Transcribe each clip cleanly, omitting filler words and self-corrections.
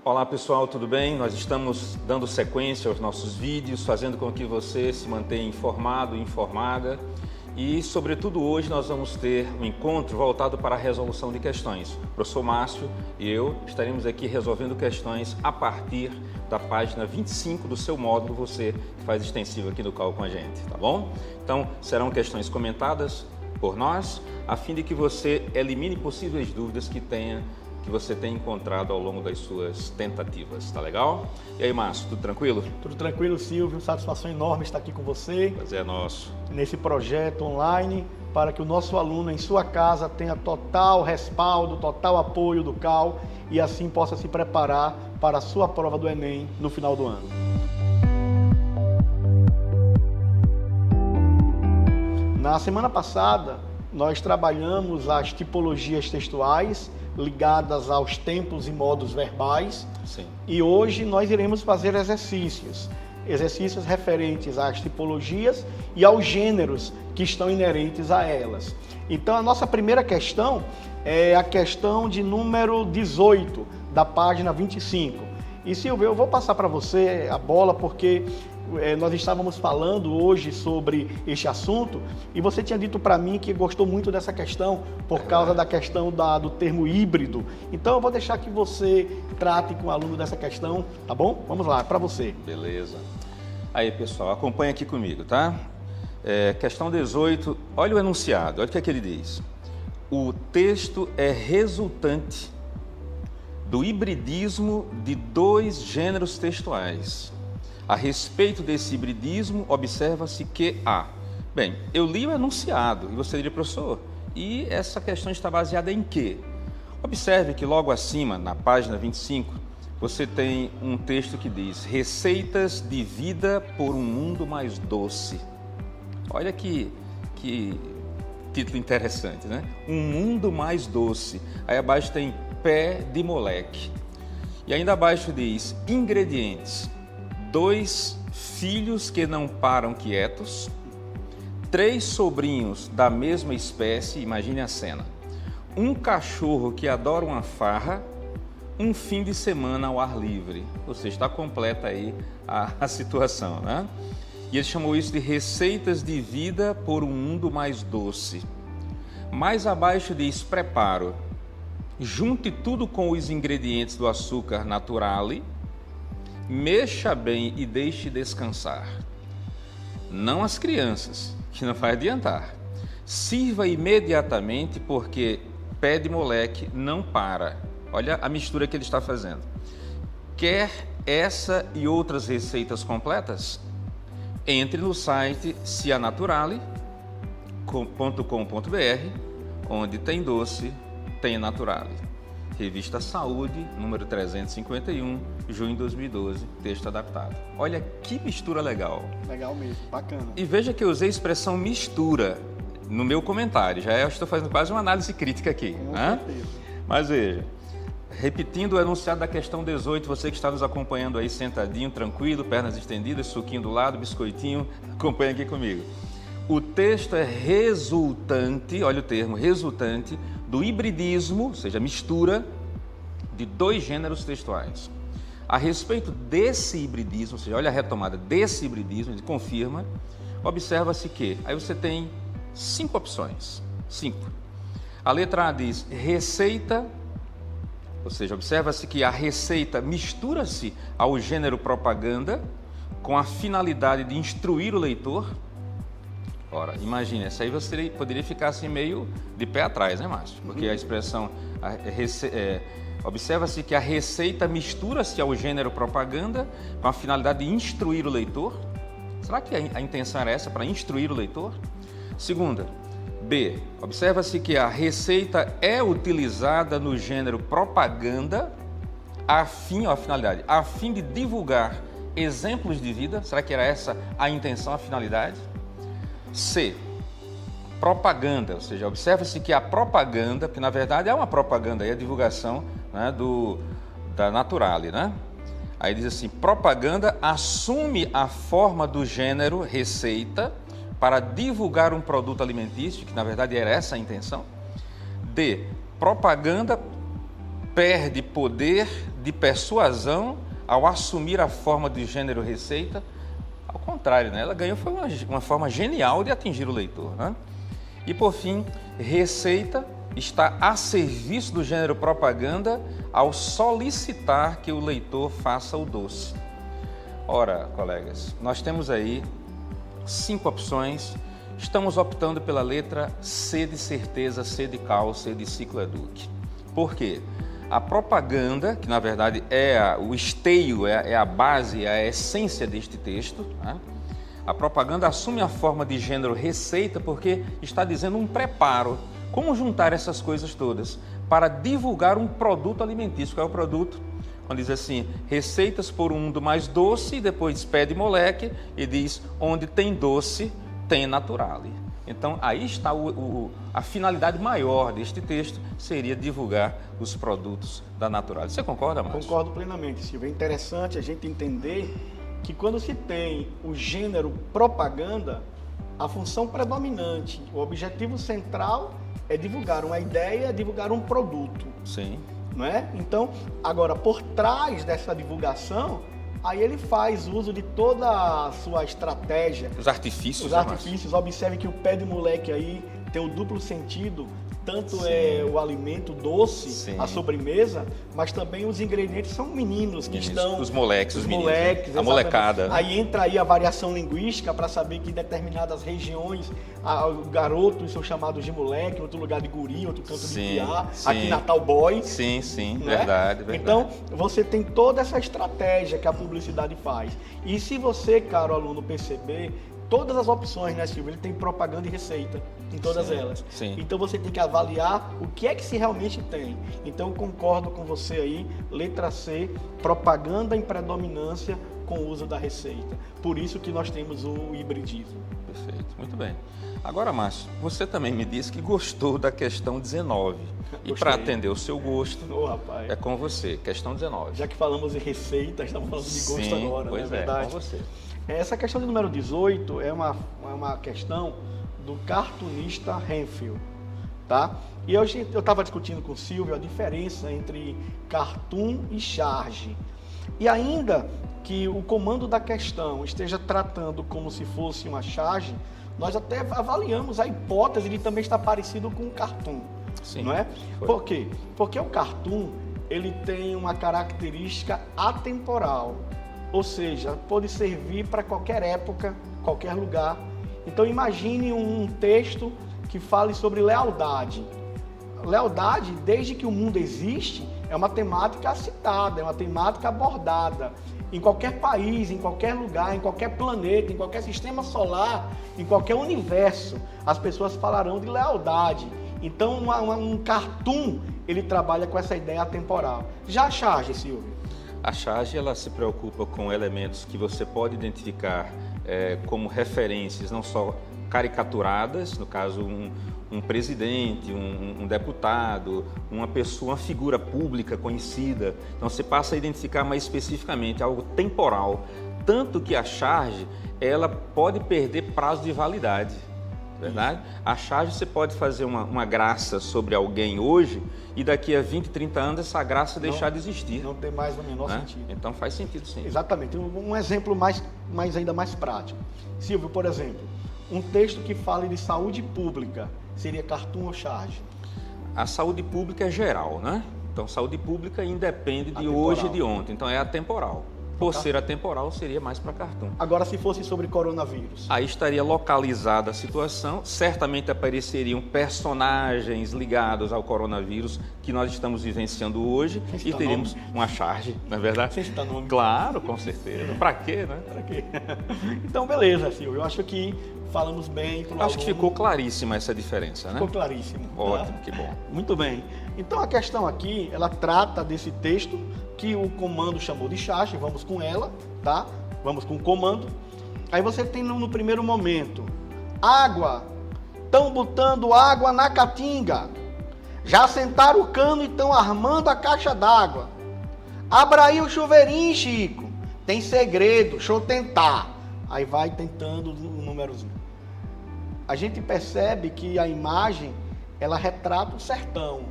Olá pessoal, tudo bem? Nós estamos dando sequência aos nossos vídeos, fazendo com que você se mantenha informado e informada. E, sobretudo, hoje nós vamos ter um encontro voltado para a resolução de questões. O professor Márcio e eu estaremos aqui resolvendo questões a partir da página 25 do seu módulo, você que faz extensivo aqui no CAU com a gente, tá bom? Então, serão questões comentadas por nós, a fim de que você elimine possíveis dúvidas que você tenha encontrado ao longo das suas tentativas, tá legal? E aí, Márcio, tudo tranquilo? Tudo tranquilo, Silvio. Satisfação enorme estar aqui com você. Prazer é nosso. Nesse projeto online, para que o nosso aluno em sua casa tenha total respaldo, total apoio do CAU e assim possa se preparar para a sua prova do Enem no final do ano. Na semana passada, nós trabalhamos as tipologias textuais ligadas aos tempos e modos verbais. Sim. E hoje nós iremos fazer exercícios referentes às tipologias e aos gêneros que estão inerentes a elas. Então a nossa primeira questão é a questão de número 18 da página 25. E Silvio, eu vou passar para você a bola porque nós estávamos falando hoje sobre este assunto e você tinha dito para mim que gostou muito dessa questão por causa da questão do termo híbrido. Então eu vou deixar que você trate com o aluno dessa questão, tá bom? Vamos lá, para você. Beleza. Aí, pessoal, acompanha aqui comigo, tá? Questão 18, olha o enunciado, olha o que é que ele diz. O texto é resultante do hibridismo de dois gêneros textuais. A respeito desse hibridismo, observa-se que há. Bem, eu li o enunciado e você diria, professor, e essa questão está baseada em quê? Observe que logo acima, na página 25, você tem um texto que diz Receitas de vida por um mundo mais doce. Olha que título interessante, né? Um mundo mais doce. Aí abaixo tem pé de moleque. E ainda abaixo diz ingredientes. 2 filhos que não param quietos, 3 sobrinhos da mesma espécie, imagine a cena, um cachorro que adora uma farra, um fim de semana ao ar livre. Ou seja, está completa aí a situação, né? E ele chamou isso de receitas de vida por um mundo mais doce. Mais abaixo diz preparo, junte tudo com os ingredientes do açúcar naturale, mexa bem e deixe descansar. Não as crianças, que não vai adiantar. Sirva imediatamente porque pé de moleque não para. Olha a mistura que ele está fazendo. Quer essa e outras receitas completas? Entre no site cianaturale.com.br, onde tem doce, tem Naturale. Revista Saúde, número 351, junho de 2012, texto adaptado. Olha que mistura legal. Legal mesmo, bacana. E veja que eu usei a expressão mistura no meu comentário. Já eu estou fazendo quase uma análise crítica aqui. Com né? certeza. Mas veja, repetindo o enunciado da questão 18, você que está nos acompanhando aí sentadinho, tranquilo, pernas estendidas, suquinho do lado, biscoitinho, acompanha aqui comigo. O texto é resultante, olha o termo, resultante do hibridismo, ou seja, mistura de 2 gêneros textuais. A respeito desse hibridismo, ou seja, olha a retomada desse hibridismo, ele confirma, observa-se que, aí você tem 5 opções, 5. A letra A diz receita, ou seja, observa-se que a receita mistura-se ao gênero propaganda com a finalidade de instruir o leitor. Ora, imagine, essa aí você poderia ficar assim meio de pé atrás, né, Márcio? Porque a expressão, observa-se que a receita mistura-se ao gênero propaganda com a finalidade de instruir o leitor. Será que a intenção era essa, para instruir o leitor? Segunda, B, observa-se que a receita é utilizada no gênero propaganda a finalidade, a fim de divulgar exemplos de vida. Será que era essa a intenção, a finalidade? C, propaganda, ou seja, observa-se que a propaganda, porque na verdade é uma propaganda, é a divulgação, né, da Naturale, né? Aí diz assim, propaganda assume a forma do gênero receita para divulgar um produto alimentício, que na verdade era essa a intenção. D, propaganda perde poder de persuasão ao assumir a forma de gênero receita. Ao contrário, né? Ela ganhou foi uma forma genial de atingir o leitor, né? E por fim, receita está a serviço do gênero propaganda ao solicitar que o leitor faça o doce. Ora, colegas, nós temos aí 5 opções. Estamos optando pela letra C de certeza, C de cal, C de cicloeduc. Por quê? A propaganda, que na verdade é o esteio, é a base, é a essência deste texto, né? A propaganda assume a forma de gênero receita porque está dizendo um preparo. Como juntar essas coisas todas para divulgar um produto alimentício? Qual é o produto? Quando diz assim, receitas por um mundo mais doce, e depois pede moleque e diz, onde tem doce, tem naturale. Então, aí está a finalidade maior deste texto, seria divulgar os produtos da Naturale. Você concorda, Márcio? Concordo plenamente, Silvio. É interessante a gente entender que quando se tem o gênero propaganda, a função predominante, o objetivo central é divulgar uma ideia, divulgar um produto. Sim. Não é? Então, agora, por trás dessa divulgação, aí ele faz uso de toda a sua estratégia. Os artifícios. Os artifícios. Observe que o pé de moleque aí tem o duplo sentido. Tanto Sim. é o alimento doce, Sim. a sobremesa, mas também os ingredientes são meninos que estão... Os moleques, os meninos. moleques, a molecada. Aí entra aí a variação linguística para saber que em determinadas regiões o garoto são chamados de moleque, em outro lugar de guri, outro canto Sim, de piá, sim. aqui Natal boy. Sim, sim, Não é? verdade. Então, você tem toda essa estratégia que a publicidade faz. E se você, caro aluno, perceber, todas as opções, né, Silvio? Ele tem propaganda e receita em todas Sim, elas. sim. Então, você tem que avaliar o que é que se realmente tem. Então, eu concordo com você aí, letra C, propaganda em predominância com o uso da receita. Por isso que nós temos o hibridismo. Perfeito, muito bem. Agora, Márcio, você também me disse que gostou da questão 19. E para atender o seu gosto, Rapaz. é com você, questão 19. Já que falamos em receita, estamos falando de gosto Sim, agora, pois não é é, verdade? com você. Essa questão de número 18 é uma questão do cartunista Renfield, tá? E eu estava discutindo com o Silvio a diferença entre cartoon e charge. E ainda que o comando da questão esteja tratando como se fosse uma charge, nós até avaliamos a hipótese de também estar parecido com o cartoon. Sim, Não é? foi. Por quê? Porque o cartoon, ele tem uma característica atemporal. Ou seja, pode servir para qualquer época, qualquer lugar. Então imagine um texto que fale sobre lealdade. Lealdade, desde que o mundo existe, é uma temática citada, é uma temática abordada. Em qualquer país, em qualquer lugar, em qualquer planeta, em qualquer sistema solar, em qualquer universo, as pessoas falarão de lealdade. Então um cartoon, ele trabalha com essa ideia atemporal. Já a charge, Silvio? A charge, ela se preocupa com elementos que você pode identificar como referências, não só caricaturadas, no caso um presidente, um deputado, uma pessoa, uma figura pública conhecida. Então você passa a identificar mais especificamente algo temporal, tanto que a charge, ela pode perder prazo de validade. Verdade? A charge, você pode fazer uma graça sobre alguém hoje e daqui a 20, 30 anos essa graça deixar de existir. Não tem mais o menor sentido. Então faz sentido, sim. Exatamente. Um exemplo ainda mais prático. Silvio, por exemplo, um texto que fale de saúde pública seria cartoon ou charge? A saúde pública é geral, né? Então saúde pública independe de Atemporal. hoje e de ontem. Então é atemporal. Por ser atemporal, seria mais para cartoon. Agora, se fosse sobre coronavírus? Aí estaria localizada a situação, certamente apareceriam personagens ligados ao coronavírus que nós estamos vivenciando hoje e teríamos uma charge, não é verdade? Sem citar nome. Claro, com certeza. Para quê, né? Pra quê? Então, beleza, Silvio. Eu acho que falamos bem. Acho que ficou claríssima essa diferença, né? Ficou claríssimo. Ótimo, que bom. Muito bem. Então, a questão aqui, ela trata desse texto que o comando chamou de charge. Vamos com ela, tá? Vamos com o comando. Aí você tem no primeiro momento, água. Estão botando água na caatinga. Já sentaram o cano e estão armando a caixa d'água. Abra aí o chuveirinho, Chico. Tem segredo, deixa eu tentar. Aí vai tentando o númerozinho. A gente percebe que a imagem, ela retrata o sertão.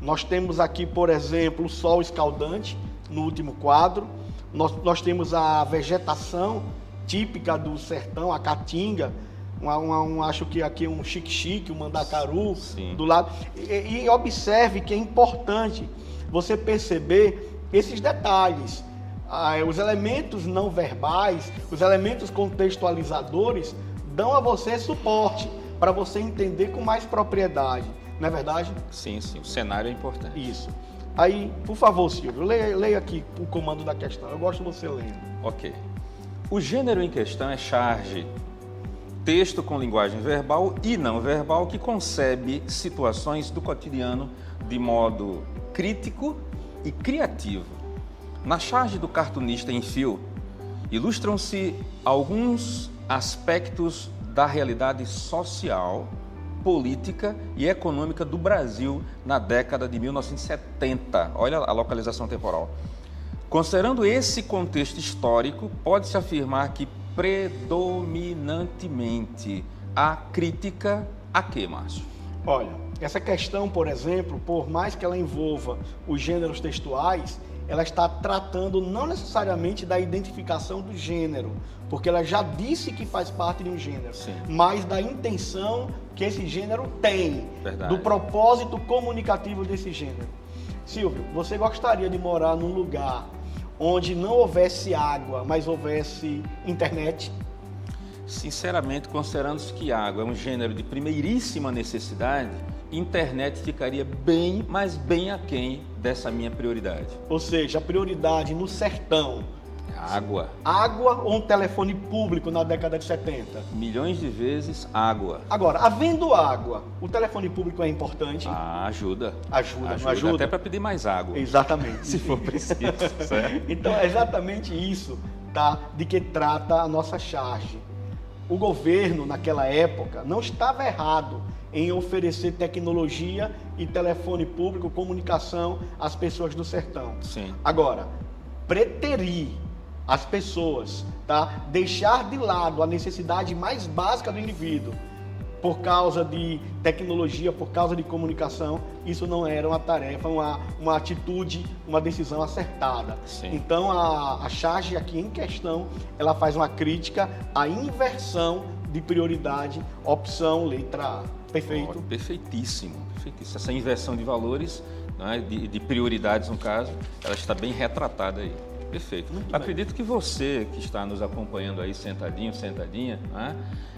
Nós temos aqui, por exemplo, o sol escaldante no último quadro. Nós temos a vegetação típica do sertão, a caatinga, acho que aqui é um xique-xique, um mandacaru. Sim. Do lado. E observe que é importante você perceber esses detalhes. Os elementos não verbais, os elementos contextualizadores dão a você suporte para você entender com mais propriedade. Não é verdade? Sim, o cenário é importante. Isso. Aí, por favor, Silvio, leia aqui o comando da questão. Eu gosto de você lendo. Ok. O gênero em questão é charge, texto com linguagem verbal e não verbal que concebe situações do cotidiano de modo crítico e criativo. Na charge do cartunista em fio, ilustram-se alguns aspectos da realidade social, política e econômica do Brasil na década de 1970. Olha a localização temporal. Considerando esse contexto histórico, pode-se afirmar que predominantemente a crítica a quê, Márcio? Olha, essa questão, por exemplo, por mais que ela envolva os gêneros textuais, ela está tratando não necessariamente da identificação do gênero, porque ela já disse que faz parte de um gênero, Sim. mas da intenção que esse gênero tem, Verdade. do propósito comunicativo desse gênero. Silvio, você gostaria de morar num lugar onde não houvesse água, mas houvesse internet? Sinceramente, considerando-se que água é um gênero de primeiríssima necessidade, internet ficaria bem, mas bem aquém dessa minha prioridade. Ou seja, a prioridade no sertão. Água. Água ou um telefone público na década de 70? Milhões de vezes água. Agora, havendo água, o telefone público é importante? Ajuda. Ajuda, não ajuda? Até para pedir mais água. Exatamente. Se for preciso, certo? Então, é exatamente isso, tá? De que trata a nossa charge. O governo, naquela época, não estava errado em oferecer tecnologia e telefone público, comunicação às pessoas do sertão. Sim. Agora, preterir as pessoas, tá? Deixar de lado a necessidade mais básica do indivíduo por causa de tecnologia, por causa de comunicação, isso não era uma tarefa, uma atitude, uma decisão acertada. Sim. Então, a charge aqui em questão, ela faz uma crítica à inversão de prioridade, opção, letra A. Perfeito? Oh, perfeitíssimo. Essa inversão de valores, né, de prioridades no caso, ela está bem retratada aí. Perfeito. Acredito que você que está nos acompanhando aí sentadinho, sentadinha, né,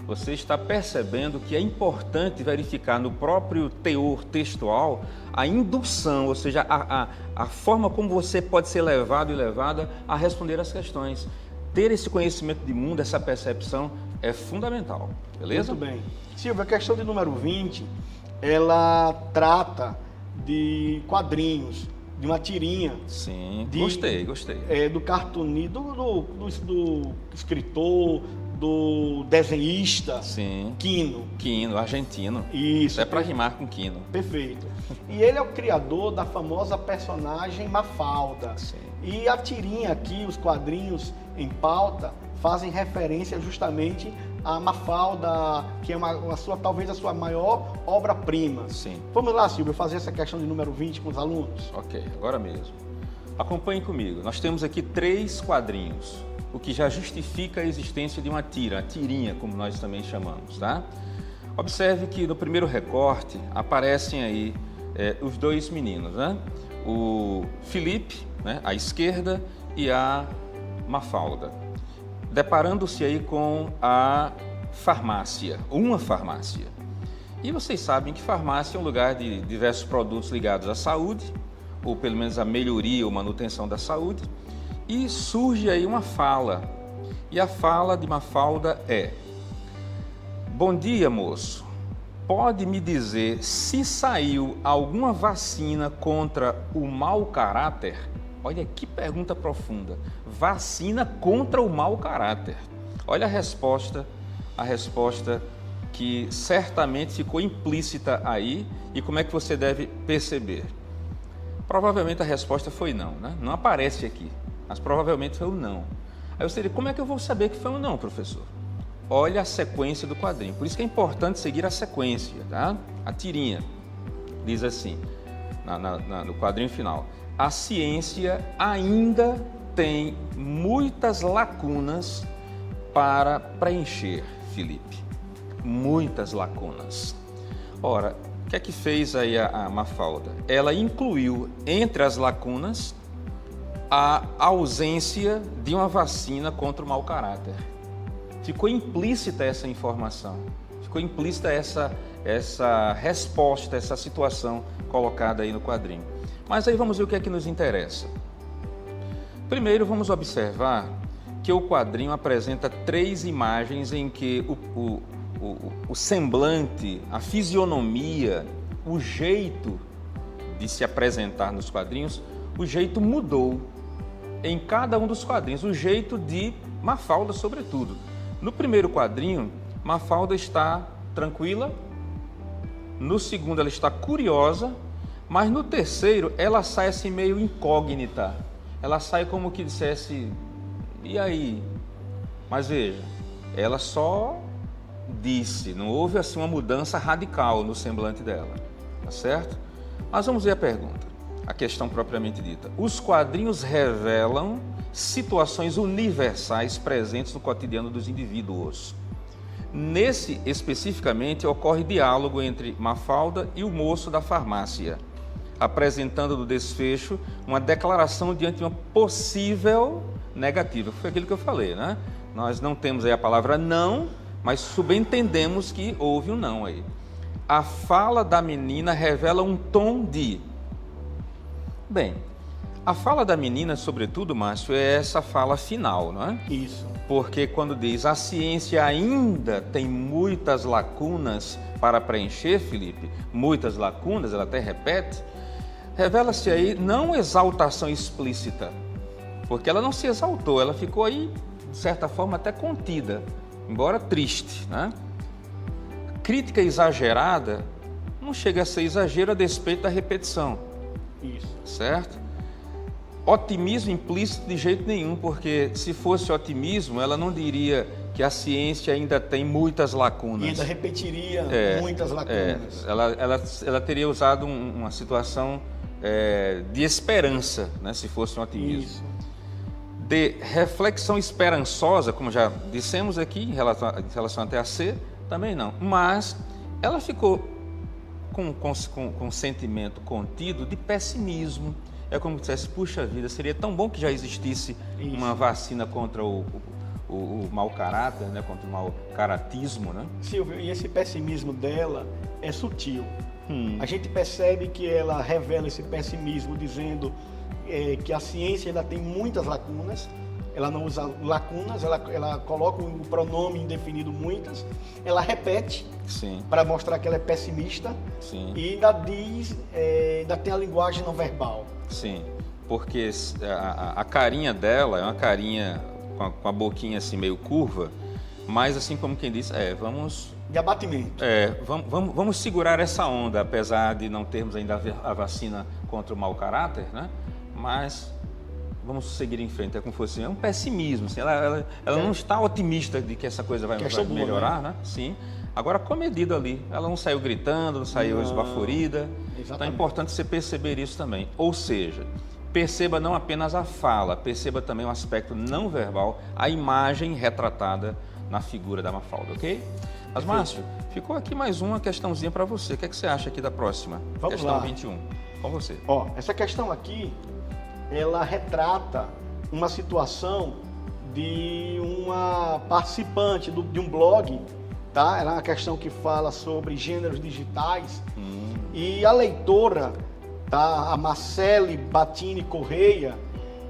você está percebendo que é importante verificar no próprio teor textual a indução, ou seja, a forma como você pode ser levado e levada a responder às questões. Ter esse conhecimento de mundo, essa percepção é fundamental, beleza? Muito bem. Silvia, a questão de número 20, ela trata de quadrinhos, de uma tirinha. Sim, de, gostei. Do cartunista, do escritor, do desenhista. Sim. Quino, argentino. Isso. É para rimar com Quino. Perfeito. E ele é o criador da famosa personagem Mafalda. Sim. E a tirinha aqui, os quadrinhos em pauta, fazem referência justamente a Mafalda, que é talvez a sua maior obra-prima. Sim. Vamos lá, Silvio, fazer essa questão de número 20 com os alunos? Ok, agora mesmo. Acompanhe comigo. Nós temos aqui 3 quadrinhos, o que já justifica a existência de uma tira, a tirinha, como nós também chamamos, tá? Observe que no primeiro recorte aparecem aí os 2 meninos, né? O Felipe, né, à esquerda, e a Mafalda, deparando-se aí com a farmácia, uma farmácia. E vocês sabem que farmácia é um lugar de diversos produtos ligados à saúde, ou pelo menos à melhoria ou manutenção da saúde, e surge aí uma fala. E a fala de Mafalda é: bom dia, moço. Pode me dizer se saiu alguma vacina contra o mau caráter? Olha que pergunta profunda. Vacina contra o mau caráter. Olha a resposta que certamente ficou implícita aí e como é que você deve perceber. Provavelmente a resposta foi não, né? Não aparece aqui, mas provavelmente foi um não. Aí você diz, como é que eu vou saber que foi um não, professor? Olha a sequência do quadrinho. Por isso que é importante seguir a sequência, tá? A tirinha diz assim: no quadrinho final. A ciência ainda tem muitas lacunas para preencher, Felipe. Muitas lacunas. Ora, o que é que fez aí a Mafalda? Ela incluiu entre as lacunas a ausência de uma vacina contra o mau caráter. Ficou implícita essa informação, ficou implícita essa resposta, essa situação colocada aí no quadrinho. Mas aí vamos ver o que é que nos interessa. Primeiro vamos observar que o quadrinho apresenta 3 imagens em que o semblante, a fisionomia, o jeito de se apresentar nos quadrinhos, o jeito mudou em cada um dos quadrinhos, o jeito de Mafalda sobretudo. No primeiro quadrinho, Mafalda está tranquila, no segundo ela está curiosa, mas no terceiro ela sai assim meio incógnita, ela sai como que dissesse, e aí? Mas veja, ela só disse, não houve assim uma mudança radical no semblante dela, tá certo? Mas vamos ver a pergunta, a questão propriamente dita. Os quadrinhos revelam situações universais presentes no cotidiano dos indivíduos. Nesse, especificamente, ocorre diálogo entre Mafalda e o moço da farmácia, apresentando no desfecho uma declaração diante de uma possível negativa. Foi aquilo que eu falei, né? Nós não temos aí a palavra não, mas subentendemos que houve um não aí. A fala da menina revela um tom de... Bem, a fala da menina, sobretudo, Márcio, é essa fala final, não é? Isso. Porque quando diz a ciência ainda tem muitas lacunas para preencher, Felipe, muitas lacunas, ela até repete, revela-se aí não exaltação explícita, porque ela não se exaltou, ela ficou aí, de certa forma, até contida, embora triste, né? Crítica exagerada não chega a ser exagero a despeito da repetição. Isso. Certo? Otimismo implícito de jeito nenhum, porque se fosse otimismo, ela não diria que a ciência ainda tem muitas lacunas. E ainda repetiria muitas lacunas. Ela teria usado uma situação de esperança, né, se fosse um otimismo. Isso. De reflexão esperançosa, como já dissemos aqui, em relação até a C, também não. Mas ela ficou com um sentimento contido de pessimismo. É como se dissesse, puxa vida, seria tão bom que já existisse uma vacina contra o mau caráter, né? Contra o mau caratismo, né? Silvio, e esse pessimismo dela é sutil. A gente percebe que ela revela esse pessimismo dizendo que a ciência ainda tem muitas lacunas. Ela não usa lacunas, ela coloca o pronome indefinido muitas, ela repete para mostrar que ela é pessimista. Sim. E ainda diz, ainda tem a linguagem não verbal. Sim, porque a carinha dela é uma carinha com a boquinha assim meio curva, mas assim como quem diz, vamos... De abatimento. Vamos segurar essa onda, apesar de não termos ainda a vacina contra o mau caráter, né? Mas vamos seguir em frente, é como se fosse um pessimismo, assim, ela não está otimista de que essa coisa vai melhorar, né? Sim. Agora, comedida ali, ela não saiu gritando, não saiu esbaforida. Então é importante você perceber isso também. Ou seja, perceba não apenas a fala, perceba também o aspecto não verbal, a imagem retratada na figura da Mafalda, ok? Mas, Márcio, ficou aqui mais uma questãozinha para você. O que é que você acha aqui da próxima? Vamos questão lá. 21. Com você. Ó, essa questão aqui, ela retrata uma situação de uma participante de um blog, tá? Ela é uma questão que fala sobre gêneros digitais. E a leitora, tá? A Marcele Batini Correia,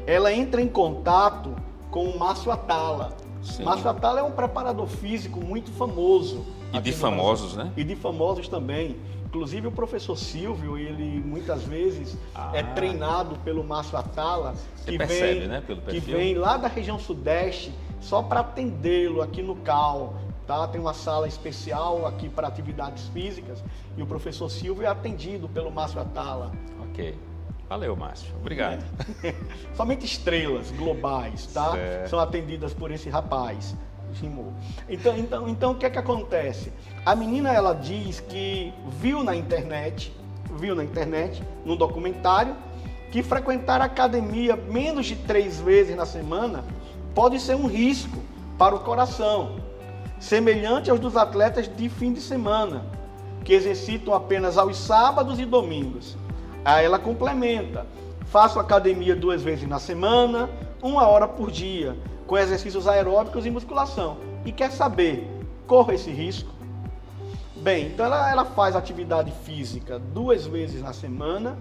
ela entra em contato com o Márcio Atala. Sim. Márcio Atala é um preparador físico muito famoso. E de famosos, né? E de famosos também. Inclusive o professor Silvio, ele muitas vezes é treinado pelo Márcio Atala, Você percebe, né? Pelo perfil. que vem lá da região sudeste só para atendê-lo aqui no CAL. Tá? Tem uma sala especial aqui para atividades físicas e o professor Silvio é atendido pelo Márcio Atala. Ok. Valeu, Márcio. Obrigado. Somente estrelas globais, tá? Certo. São atendidas por esse rapaz. Então, o que é que acontece? A menina, ela diz que viu na internet viu na internet, num documentário, que frequentar a academia menos de 3 vezes na semana pode ser um risco para o coração, semelhante aos dos atletas de fim de semana, que exercitam apenas aos sábados e domingos. Aí ela complementa: faço academia 2 vezes na semana, 1 hora por dia, com exercícios aeróbicos e musculação. E quer saber, corra esse risco? Bem, então ela faz atividade física 2 vezes na semana,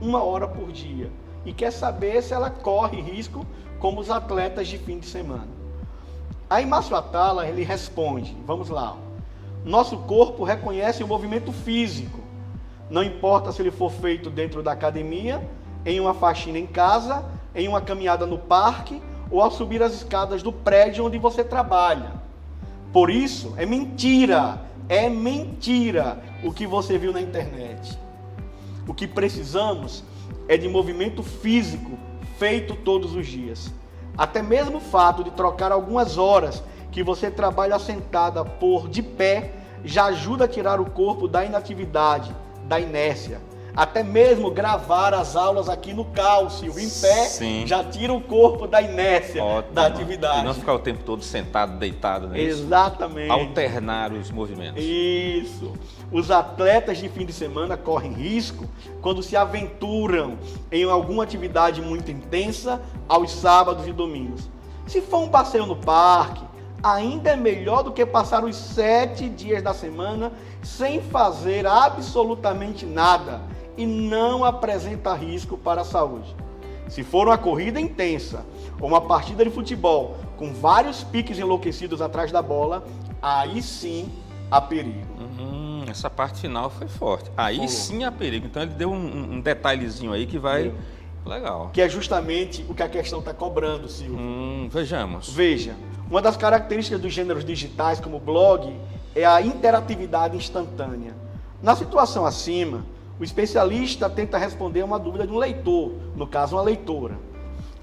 1 hora por dia. E quer saber se ela corre risco como os atletas de fim de semana. Aí Márcio Atala, ele responde, vamos lá: nosso corpo reconhece o movimento físico, não importa se ele for feito dentro da academia, em uma faxina em casa, em uma caminhada no parque ou ao subir as escadas do prédio onde você trabalha. Por isso, é mentira o que você viu na internet. O que precisamos é de movimento físico feito todos os dias. Até mesmo o fato de trocar algumas horas que você trabalha sentada por de pé já ajuda a tirar o corpo da inatividade, da inércia. Até mesmo gravar as aulas aqui no cálcio, em pé, sim, já tira o corpo da inércia, ótimo, da atividade. E não ficar o tempo todo sentado, deitado, né? Exatamente. Alternar os movimentos. Isso. Os atletas de fim de semana correm risco quando se aventuram em alguma atividade muito intensa aos sábados e domingos. Se for um passeio no parque, ainda é melhor do que passar os 7 dias da semana sem fazer absolutamente nada e não apresenta risco para a saúde. Se for uma corrida intensa ou uma partida de futebol com vários piques enlouquecidos atrás da bola, aí sim há perigo. Essa parte final foi forte. Aí sim há perigo. Então ele deu um detalhezinho aí que vai... Legal. Que é justamente o que a questão está cobrando, Silvio. Vejamos. Veja, uma das características dos gêneros digitais como blog é a interatividade instantânea. Na situação acima, o especialista tenta responder a uma dúvida de um leitor, no caso uma leitora.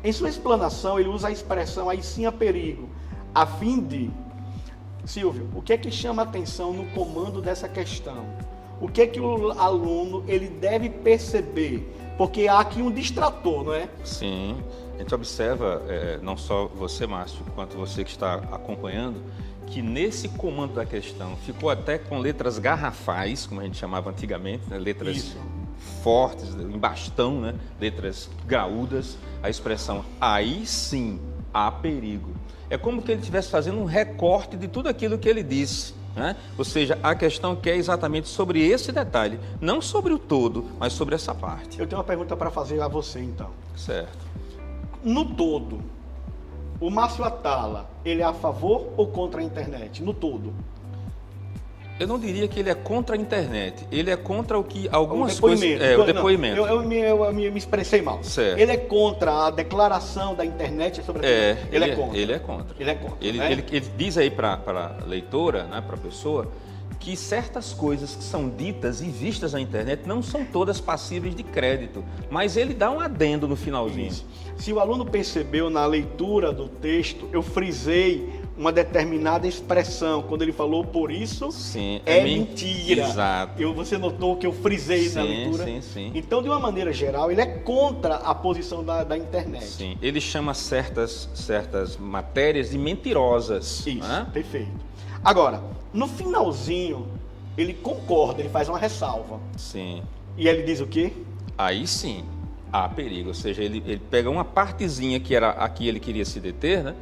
Em sua explanação, ele usa a expressão aí sim há perigo, a fim de... Silvio, o que é que chama a atenção no comando dessa questão? O que é que o aluno ele deve perceber? Porque há aqui um distrator, não é? Sim, a gente observa, não só você, Márcio, quanto você que está acompanhando, que nesse comando da questão ficou até com letras garrafais, como a gente chamava antigamente, né? Letras Isso. fortes, em bastão, né? Letras graúdas, a expressão aí sim há perigo. É como que ele estivesse fazendo um recorte de tudo aquilo que ele disse, né? Ou seja, a questão que é exatamente sobre esse detalhe, não sobre o todo, mas sobre essa parte. Eu tenho uma pergunta para fazer a você, então. Certo. No todo, o Márcio Atala, ele é a favor ou contra a internet? No todo. Eu não diria que ele é contra a internet, ele é contra o que algumas coisas... o depoimento. Eu me expressei mal. Certo. Ele é contra a declaração da internet sobre a internet. Ele é contra. Ele é contra. Ele é contra. Ele diz aí para a leitora, né, para a pessoa, que certas coisas que são ditas e vistas na internet não são todas passíveis de crédito, mas ele dá um adendo no finalzinho. Isso. Se o aluno percebeu na leitura do texto, eu frisei uma determinada expressão, quando ele falou por isso, sim, é mentira. Exato. Você notou que eu frisei na leitura? Sim. Então, de uma maneira geral, ele é contra a posição da internet. Sim, ele chama certas matérias de mentirosas. Isso, né? Perfeito. Agora, no finalzinho, ele concorda, ele faz uma ressalva. Sim. E ele diz o quê? Aí sim, há perigo. Ou seja, ele pega uma partezinha que era a que ele queria se deter, né?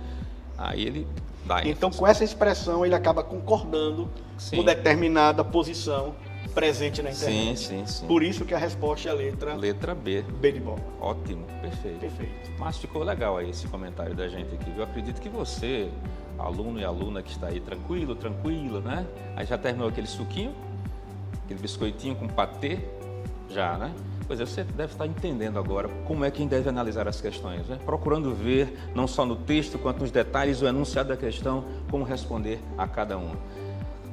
Aí ele dá ênfase. Então, com essa expressão, ele acaba concordando com determinada posição presente na internet. Sim. Por isso que a resposta é a letra B. B de bola. Ótimo, perfeito. Mas ficou legal aí esse comentário da gente aqui. Eu acredito que você, aluno e aluna que está aí tranquilo, né? Aí já terminou aquele suquinho, aquele biscoitinho com patê, já, né? Pois é, você deve estar entendendo agora como é que a gente deve analisar as questões, né? Procurando ver, não só no texto, quanto nos detalhes, o enunciado da questão, como responder a cada uma.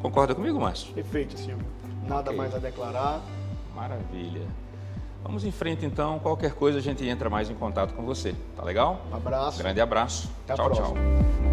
Concorda comigo, Márcio? Perfeito, Silvio. Nada mais a declarar. Maravilha. Vamos em frente, então. Qualquer coisa, a gente entra mais em contato com você. Tá legal? Um abraço. Grande abraço. Até a próxima. Tchau.